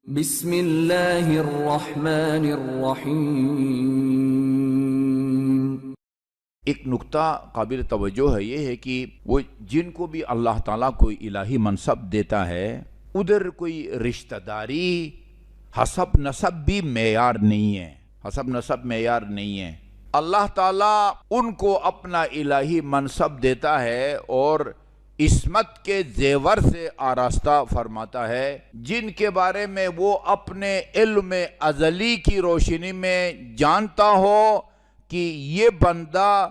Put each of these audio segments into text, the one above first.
بسم اللہ الرحمن الرحیم۔ ایک نکتہ قابل توجہ ہے، یہ ہے کہ وہ جن کو بھی اللہ تعالیٰ کوئی الہی منصب دیتا ہے ادھر کوئی رشتہ داری حسب نسب بھی معیار نہیں ہے، حسب نسب معیار نہیں ہے۔ اللہ تعالیٰ ان کو اپنا الہی منصب دیتا ہے اور عصمت کے زیور سے آراستہ فرماتا ہے، جن کے بارے میں وہ اپنے علم ازلی کی روشنی میں جانتا ہو کہ یہ بندہ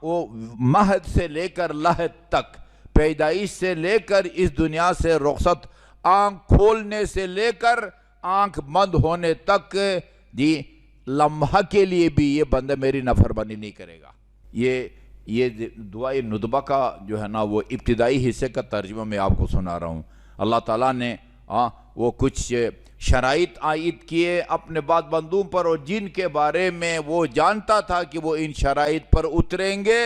وہ مہد سے لے کر لحد تک، پیدائش سے لے کر اس دنیا سے رخصت، آنکھ کھولنے سے لے کر آنکھ بند ہونے تک لمحہ کے لیے بھی یہ بندہ میری نافرمانی نہیں کرے گا۔ یہ دعائے ندبہ کا جو ہے نا وہ ابتدائی حصے کا ترجمہ میں آپ کو سنا رہا ہوں۔ اللہ تعالیٰ نے وہ کچھ شرائط عائد کیے اپنے بعد بندوں پر، اور جن کے بارے میں وہ جانتا تھا کہ وہ ان شرائط پر اتریں گے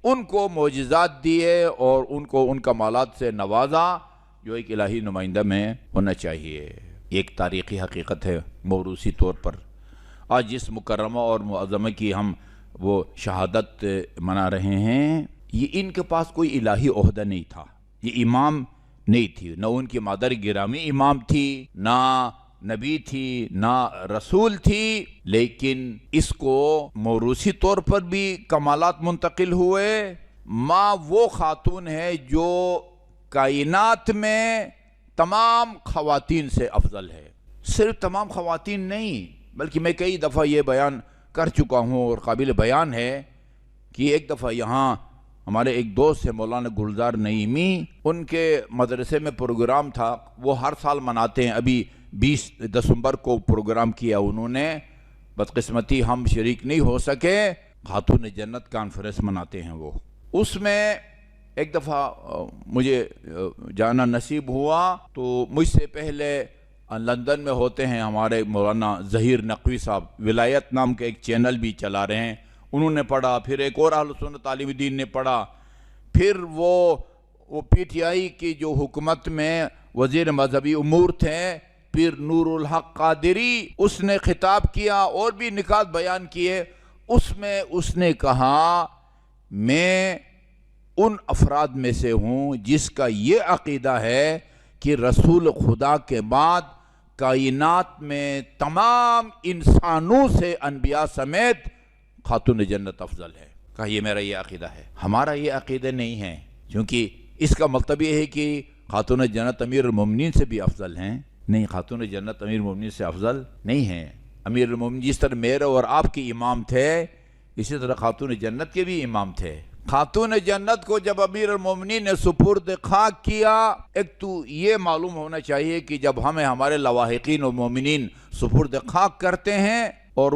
ان کو معجزات دیے اور ان کو ان کمالات سے نوازا جو ایک الہی نمائندہ میں ہونا چاہیے۔ ایک تاریخی حقیقت ہے موروثی طور پر، آج جس مکرمہ اور معظمہ کی ہم وہ شہادت منا رہے ہیں، یہ ان کے پاس کوئی الہی عہدہ نہیں تھا، یہ امام نہیں تھی، نہ ان کی مادر گرامی امام تھی، نہ نبی تھی، نہ رسول تھی، لیکن اس کو موروثی طور پر بھی کمالات منتقل ہوئے۔ ماں وہ خاتون ہے جو کائنات میں تمام خواتین سے افضل ہے، صرف تمام خواتین نہیں بلکہ میں کئی دفعہ یہ بیان کر چکا ہوں اور قابل بیان ہے کہ ایک دفعہ یہاں ہمارے ایک دوست ہے مولانا گلزار نعیمی، ان کے مدرسے میں پروگرام تھا، وہ ہر سال مناتے ہیں، ابھی 20 دسمبر کو پروگرام کیا انہوں نے، بدقسمتی ہم شریک نہیں ہو سکے، خاتون جنت کانفرنس مناتے ہیں وہ۔ اس میں ایک دفعہ مجھے جانا نصیب ہوا، تو مجھ سے پہلے لندن میں ہوتے ہیں ہمارے مولانا ظہیر نقوی صاحب، ولایت نام کے ایک چینل بھی چلا رہے ہیں، انہوں نے پڑھا، پھر ایک اور اہل سنت عالم دین نے پڑھا، پھر وہ پی ٹی آئی کی جو حکومت میں وزیر مذہبی امور تھے پھر نور الحق قادری، اس نے خطاب کیا اور بھی نکات بیان کیے، اس میں اس نے کہا میں ان افراد میں سے ہوں جس کا یہ عقیدہ ہے کہ رسول خدا کے بعد کائنات میں تمام انسانوں سے انبیاء سمیت خاتون جنت افضل ہے۔ کہا یہ میرا یہ عقیدہ ہے، ہمارا یہ عقیدہ نہیں ہے، کیونکہ اس کا مطلب یہ ہے کہ خاتون جنت امیر المومنین سے بھی افضل ہیں، نہیں، خاتون جنت امیر المومنین سے افضل نہیں ہیں۔ امیر المومنین جس طرح میرے اور آپ کے امام تھے اسی طرح خاتون جنت کے بھی امام تھے۔ خاتون جنت کو جب امیر المومنین نے سپرد خاک کیا، ایک تو یہ معلوم ہونا چاہیے کہ جب ہمیں ہمارے لواحقین و مومنین سپرد خاک کرتے ہیں اور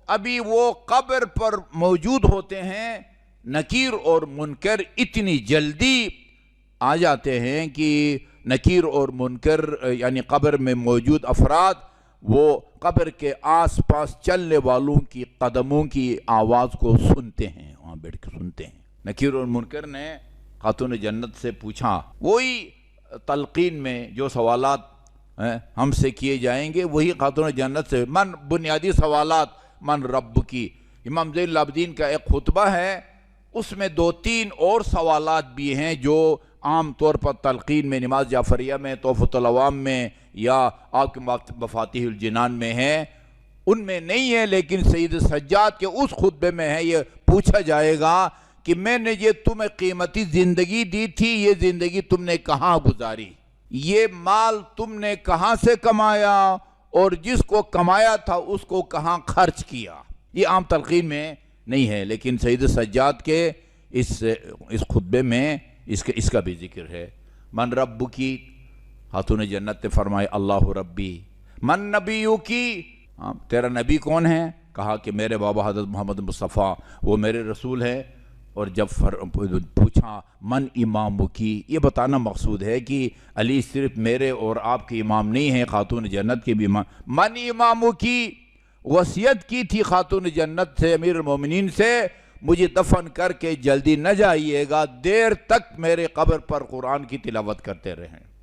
ابھی وہ قبر پر موجود ہوتے ہیں، نکیر اور منکر اتنی جلدی آ جاتے ہیں کہ نکیر اور منکر یعنی قبر میں موجود افراد وہ قبر کے آس پاس چلنے والوں کی قدموں کی آواز کو سنتے ہیں، وہاں بیٹھ کے سنتے ہیں۔ نکیر اور منکر نے خاتون جنت سے پوچھا، وہی تلقین میں جو سوالات ہم سے کیے جائیں گے وہی خاتون جنت سے، بنیادی سوالات من رب کی۔ امام زین العابدین کا ایک خطبہ ہے، اس میں 2-3 اور سوالات بھی ہیں جو عام طور پر تلقین میں، نماز جعفریہ میں، تحفۃ العوام میں یا آپ کے مفاتیح الجنان میں ہیں، ان میں نہیں ہے، لیکن سید سجاد کے اس خطبے میں ہے۔ یہ پوچھا جائے گا کہ میں نے یہ تمہیں قیمتی زندگی دی تھی، یہ زندگی تم نے کہاں گزاری، یہ مال تم نے کہاں سے کمایا اور جس کو کمایا تھا اس کو کہاں خرچ کیا۔ یہ عام تلقین میں نہیں ہے، لیکن سید سجاد کے اس خطبے میں اس کا بھی ذکر ہے۔ من رب کی، خاتون جنت نے فرمائے اللہ ربی۔ من نبیو کی، تیرا نبی کون ہے؟ کہا کہ میرے بابا حضرت محمد مصطفیٰ، وہ میرے رسول ہے۔ اور جب پوچھا من امام کی، یہ بتانا مقصود ہے کہ علی صرف میرے اور آپ کے امام نہیں ہیں، خاتون جنت کے بھی امام۔ من امام کی، وصیت کی تھی خاتون جنت سے، امیر المومنین سے، مجھے دفن کر کے جلدی نہ جائیے گا، دیر تک میرے قبر پر قرآن کی تلاوت کرتے رہیں۔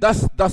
10-10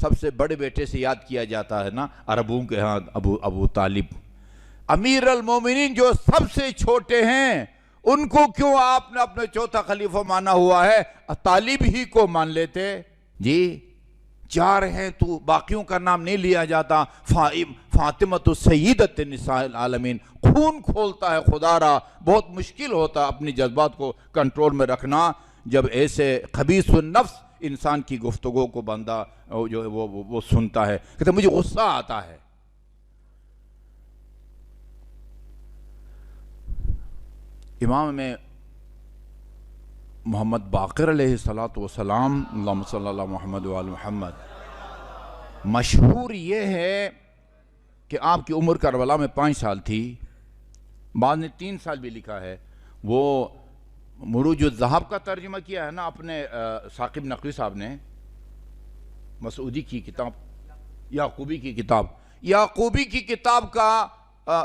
سب سے بڑے بیٹے سے یاد کیا جاتا ہے نا عربوں کے ہاں ابو طالب. امیر المومنین جو سب سے چھوٹے ہیں ان کو کیوں آپ نے اپنے چوتھا خلیفہ مانا ہوا ہے؟ طالب ہی کو مان لیتے. جی 4 ہیں تو باقیوں کا نام نہیں لیا جاتا. فاطمہ سیدۃ نساء العالمین. خون کھولتا ہے خدا را، بہت مشکل ہوتا ہے اپنی جذبات کو کنٹرول میں رکھنا جب ایسے خبیث النفس انسان کی گفتگو کو بندہ جو ہے وہ سنتا ہے. کہتے مجھے غصہ آتا ہے. امام میں محمد باقر علیہ السلام اللہم صلی اللہ محمد وآل محمد، مشہور یہ ہے کہ آپ کی عمر کربلا میں 5 سال تھی، بعد نے 3 سال بھی لکھا ہے. وہ مروج الذہب کا ترجمہ کیا ہے نا اپنے ثاقب نقوی صاحب نے، مسعودی کی کتاب، یعقوبی کی کتاب کا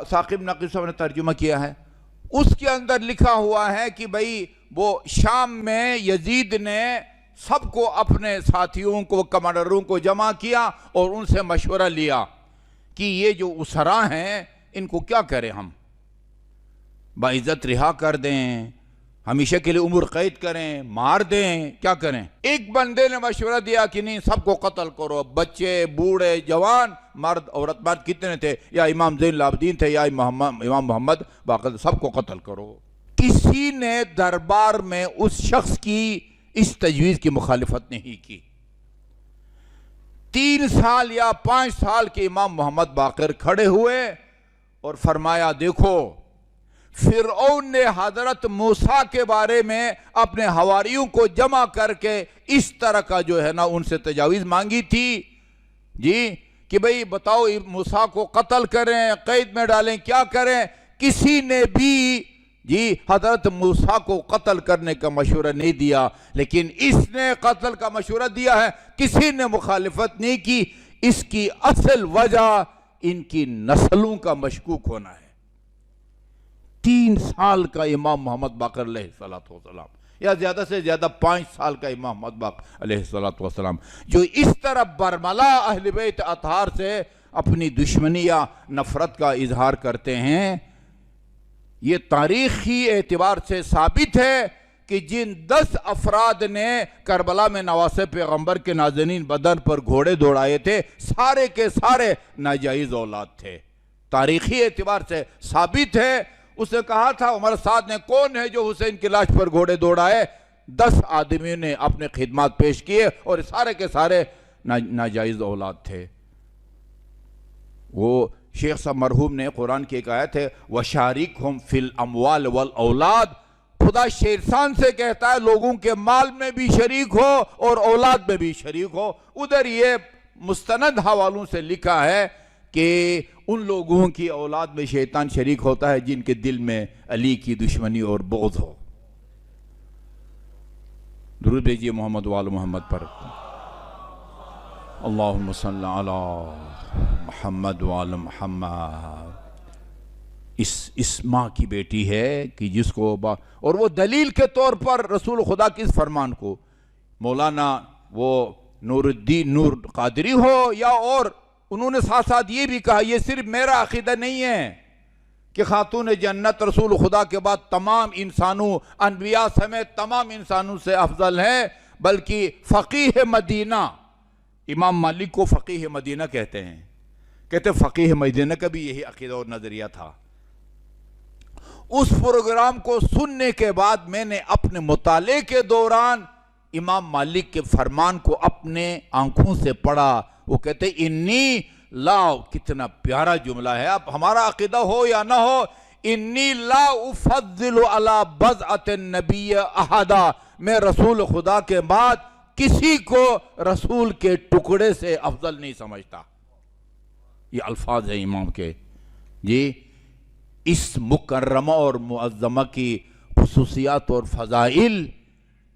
ثاقب نقوی صاحب نے ترجمہ کیا ہے. اس کے اندر لکھا ہوا ہے کہ بھئی وہ شام میں یزید نے سب کو اپنے ساتھیوں کو کمانڈروں کو جمع کیا اور ان سے مشورہ لیا کہ یہ جو اسرا ہیں ان کو کیا کریں، ہم باعزت رہا کر دیں، ہمیشہ کے لیے عمر قید کریں، مار دیں، کیا کریں؟ ایک بندے نے مشورہ دیا کہ نہیں سب کو قتل کرو، بچے بوڑھے جوان مرد عورت مرد کتنے تھے، یا امام زین العابدین تھے یا امام محمد باقر، سب کو قتل کرو. کسی نے دربار میں اس شخص کی اس تجویز کی مخالفت نہیں کی. 3 سال یا 5 سال کے امام محمد باقر کھڑے ہوئے اور فرمایا دیکھو فرعون نے حضرت موسیٰ کے بارے میں اپنے حواریوں کو جمع کر کے اس طرح کا جو ہے نا ان سے تجاویز مانگی تھی جی کہ بھئی بتاؤ موسیٰ کو قتل کریں، قید میں ڈالیں، کیا کریں؟ کسی نے بھی جی حضرت موسیٰ کو قتل کرنے کا مشورہ نہیں دیا، لیکن اس نے قتل کا مشورہ دیا ہے، کسی نے مخالفت نہیں کی. اس کی اصل وجہ ان کی نسلوں کا مشکوک ہونا ہے. 3 سال کا امام محمد باقر علیہ السلام یا زیادہ سے زیادہ 5 سال کا امام محمد باقر علیہ السلام جو اس طرح برملا اہل بیت اطہار سے اپنی دشمنی یا نفرت کا اظہار کرتے ہیں. یہ تاریخی اعتبار سے ثابت ہے کہ جن 10 افراد نے کربلا میں نواسے پیغمبر کے نازنین بدن پر گھوڑے دوڑائے تھے سارے کے سارے ناجائز اولاد تھے. تاریخی اعتبار سے ثابت ہے. اس نے کہا تھا عمر سعد نے کون ہے جو حسین کی لاش پر گھوڑے دوڑائے؟ 10 آدمیوں نے اپنے خدمات پیش کیے اور سارے کے سارے ناجائز اولاد تھے. وہ شیخ صاحب مرحوم نے قرآن کی ایک آیت ہے وَشَارِكْهُمْ فِي الْأَمْوَالِ وَالْأَوْلَادِ، خدا شیرسان سے کہتا ہے لوگوں کے مال میں بھی شریک ہو اور اولاد میں بھی شریک ہو. ادھر یہ مستند حوالوں سے لکھا ہے کہ ان لوگوں کی اولاد میں شیطان شریک ہوتا ہے جن کے دل میں علی کی دشمنی اور بغض ہو. درود بھیجئے محمد وآل محمد پر. اللہم صلی علی محمد وآل محمد. اس ماں کی بیٹی ہے کہ جس کو اور وہ دلیل کے طور پر رسول خدا کی اس فرمان کو مولانا وہ نور الدین نور قادری ہو یا اور انہوں نے ساتھ ساتھ یہ بھی کہا یہ صرف میرا عقیدہ نہیں ہے کہ خاتون جنت رسول خدا کے بعد تمام انسانوں انبیاء سمیت تمام انسانوں سے افضل ہے، بلکہ فقیہ مدینہ، امام مالک کو فقیہ مدینہ کہتے ہیں. کہتے فقیہ مدینہ کا بھی یہی عقیدہ اور نظریہ تھا. اس پروگرام کو سننے کے بعد میں نے اپنے مطالعے کے دوران امام مالک کے فرمان کو اپنے آنکھوں سے پڑھا. وہ کہتے انی لا، کتنا پیارا جملہ ہے، اب ہمارا عقیدہ ہو یا نہ ہو، انی لا افضل علی بضعۃ النبی احدا، میں رسول خدا کے بعد کسی کو رسول کے ٹکڑے سے افضل نہیں سمجھتا. یہ الفاظ ہیں امام کے جی. اس مکرمہ اور معظمہ کی خصوصیات اور فضائل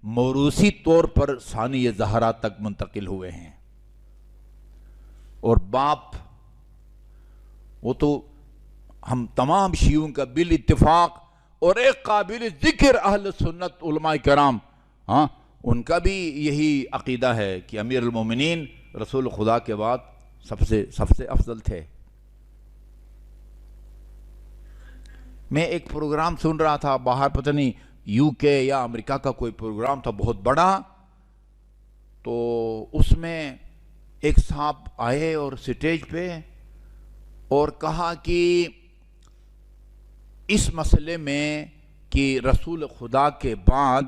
موروثی طور پر ثانی زہرا تک منتقل ہوئے ہیں. اور باپ وہ تو ہم تمام شیعوں کا بالاتفاق اور ایک قابل ذکر اہل سنت علماء کرام ان کا بھی یہی عقیدہ ہے کہ امیر المومنین رسول خدا کے بعد سب سے افضل تھے. میں ایک پروگرام سن رہا تھا باہر، پتہ نہیں یو کے یا امریکہ کا کوئی پروگرام تھا بہت بڑا، تو اس میں ایک صاحب آئے اور سٹیج پہ اور کہا کہ اس مسئلے میں کہ رسول خدا کے بعد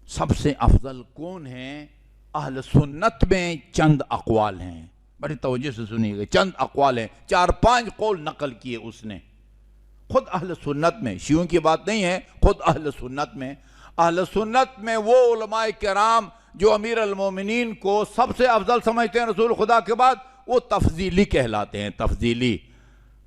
سب سے افضل کون ہیں، اہل سنت میں چند اقوال ہیں. بڑی توجہ سے سنیے گا، چند اقوال ہیں، 4-5 قول نقل کیے اس نے خود اہل سنت میں. شیعوں کی بات نہیں ہے، خود اہل سنت میں وہ علماء کرام جو امیر المومنین کو سب سے افضل سمجھتے ہیں رسول خدا کے بعد، وہ تفضیلی کہلاتے ہیں. تفضیلی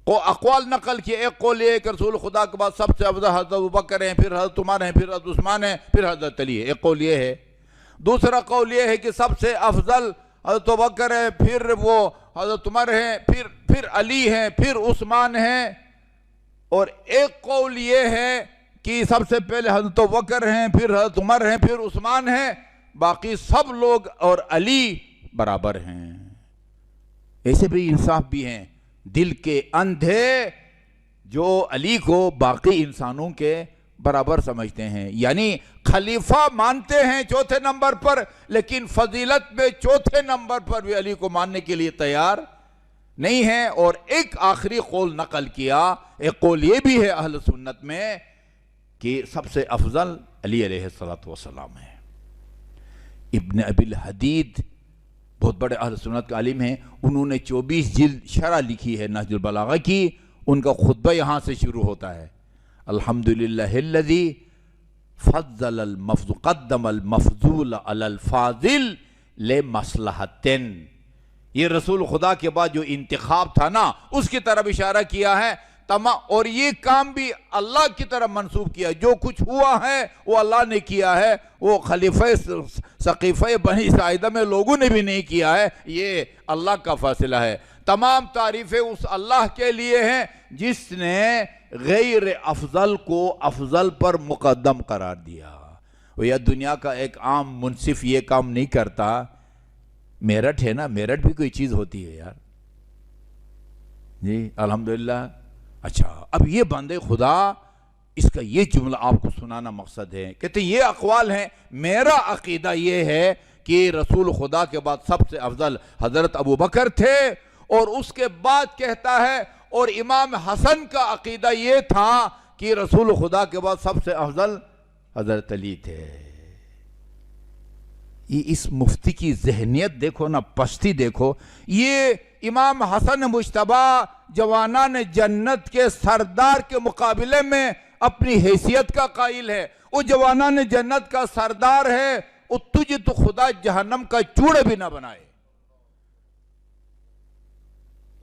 اقوال نقل کیے. ایک قول یہ ہے کہ رسول خدا کے بعد سب سے افضل حضرت ابوبکر ہیں، پھر حضرت عمر ہیں، پھر حضرت عثمان ہیں، پھر حضرت علی ہے. ایک قول یہ ہے. دوسرا قول یہ ہے کہ سب سے افضل حضرت ابوبکر ہے، پھر وہ حضرت عمر ہیں، پھر علی ہیں، پھر عثمان ہیں. اور ایک قول یہ ہے کہ سب سے پہلے حضرت ابوبکر ہیں، پھر حضرت عمر ہیں، پھر عثمان ہیں، باقی سب لوگ اور علی برابر ہیں. ایسے بھی انصاف بھی ہیں، دل کے اندھے جو علی کو باقی انسانوں کے برابر سمجھتے ہیں، یعنی خلیفہ مانتے ہیں چوتھے نمبر پر، لیکن فضیلت میں چوتھے نمبر پر بھی علی کو ماننے کے لیے تیار نہیں ہیں. اور ایک آخری قول نقل کیا، ایک قول یہ بھی ہے اہل سنت میں کہ سب سے افضل علی علیہ السلام ہے. ابن ابی الحدید بہت بڑے اہل سنت کا عالم ہیں، انہوں نے 24 جلد شرح لکھی ہے نہج البلاغہ کی. ان کا خطبہ یہاں سے شروع ہوتا ہے، الحمدللہ الذی قدم المفضول علی الفاضل لمصلحتن. یہ رسول خدا کے بعد جو انتخاب تھا نا، اس کی طرف اشارہ کیا ہے. اور یہ کام بھی اللہ کی طرف منسوب کیا. جو کچھ ہوا ہے وہ اللہ نے کیا ہے، وہ خلیفہ سقیفہ بنی ساعدہ میں لوگوں نے بھی نہیں کیا ہے، یہ اللہ کا فیصلہ ہے. تمام تعریفیں اس اللہ کے لیے ہیں جس نے غیر افضل کو افضل پر مقدم قرار دیا. یہ دنیا کا ایک عام منصف یہ کام نہیں کرتا. میرٹھ ہے نا، میرٹھ بھی کوئی چیز ہوتی ہے یار جی، الحمدللہ. اچھا، اب یہ بندے خدا، اس کا یہ جملہ آپ کو سنانا مقصد ہے. کہتے ہیں یہ اقوال ہیں، میرا عقیدہ یہ ہے کہ رسول خدا کے بعد سب سے افضل حضرت ابوبکر تھے، اور اس کے بعد کہتا ہے، اور امام حسن کا عقیدہ یہ تھا کہ رسول خدا کے بعد سب سے افضل حضرت علی تھے. اس مفتی کی ذہنیت دیکھو نا، پستی دیکھو. یہ امام حسن مجتبی جوانان جنت کے سردار کے مقابلے میں اپنی حیثیت کا قائل ہے. وہ جوانان جنت کا سردار ہے، وہ تجھے تو خدا جہنم کا چوڑے بھی نہ بنائے.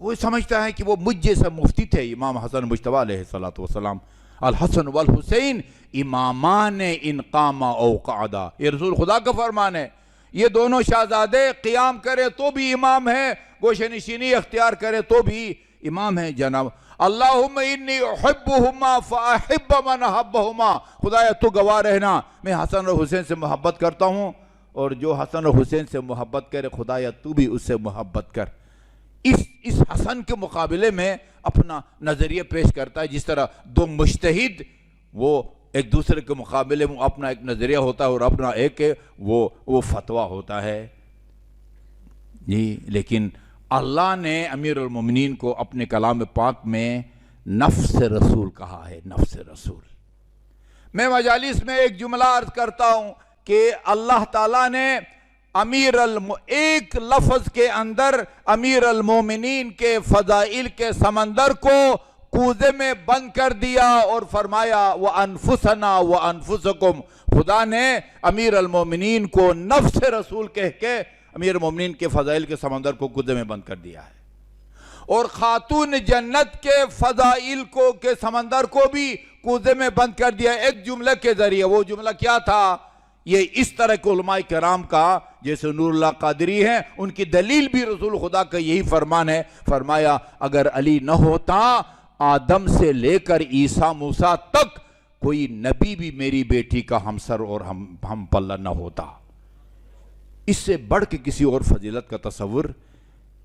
وہ سمجھتا ہے کہ وہ مجھ جیسا مفتی تھے امام حسن مجتبی علیہ السلام. الحسن والحسین امامان ان قاما او قعدا، یہ رسول خدا کا فرمان ہے. یہ دونوں شہزادے قیام کرے تو بھی امام ہے، گوشہ نشینی اختیار کرے تو بھی امام ہے. جناب اللہم انی احبہما فاحب من احبہما، خدایا تو گواہ رہنا میں حسن اور حسین سے محبت کرتا ہوں، اور جو حسن اور حسین سے محبت کرے خدایا تو بھی اس سے محبت کر. اس حسن کے مقابلے میں اپنا نظریہ پیش کرتا ہے. جس طرح دو مجتہد وہ ایک دوسرے کے مقابلے میں اپنا ایک نظریہ ہوتا ہے اور اپنا ایک وہ فتویٰ ہوتا ہے جی. لیکن اللہ نے امیر المومنین کو اپنے کلام پاک میں نفس رسول کہا ہے، نفس رسول. میں مجالس میں ایک جملہ عرض کرتا ہوں کہ اللہ تعالیٰ نے ایک لفظ کے اندر امیر المومنین کے فضائل کے سمندر کو کوزے میں بند کر دیا اور فرمایا وَأَنفُسَنَا وَأَنفُسَكُمْ. خدا نے امیر المومنین کو نفس رسول کہہ کے امیر المومنین کے فضائل کے سمندر کو کوزے میں بند کر دیا ہے، اور خاتون جنت کے فضائل کے سمندر کو بھی کوزے میں بند کر دیا ایک جملے کے ذریعے. وہ جملہ کیا تھا؟ یہ اس طرح کے علماء کرام کا، جیسے نور اللہ قادری ہیں، ان کی دلیل بھی رسول خدا کا یہی فرمان ہے. فرمایا اگر علی نہ ہوتا، آدم سے لے کر عیسیٰ موسیٰ تک کوئی نبی بھی میری بیٹی کا ہمسر اور ہم پلہ نہ ہوتا. اس سے بڑھ کے کسی اور فضیلت کا تصور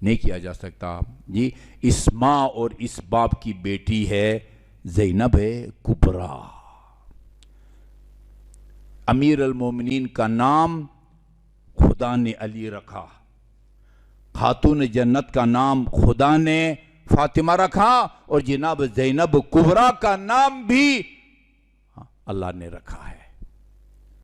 نہیں کیا جا سکتا جی. اس ماں اور اس باپ کی بیٹی ہے زینب کبریٰ. امیر المومنین کا نام خدا نے علی رکھا، خاتون جنت کا نام خدا نے فاطمہ رکھا، اور جناب زینب کبریٰ کا نام بھی اللہ نے رکھا ہے.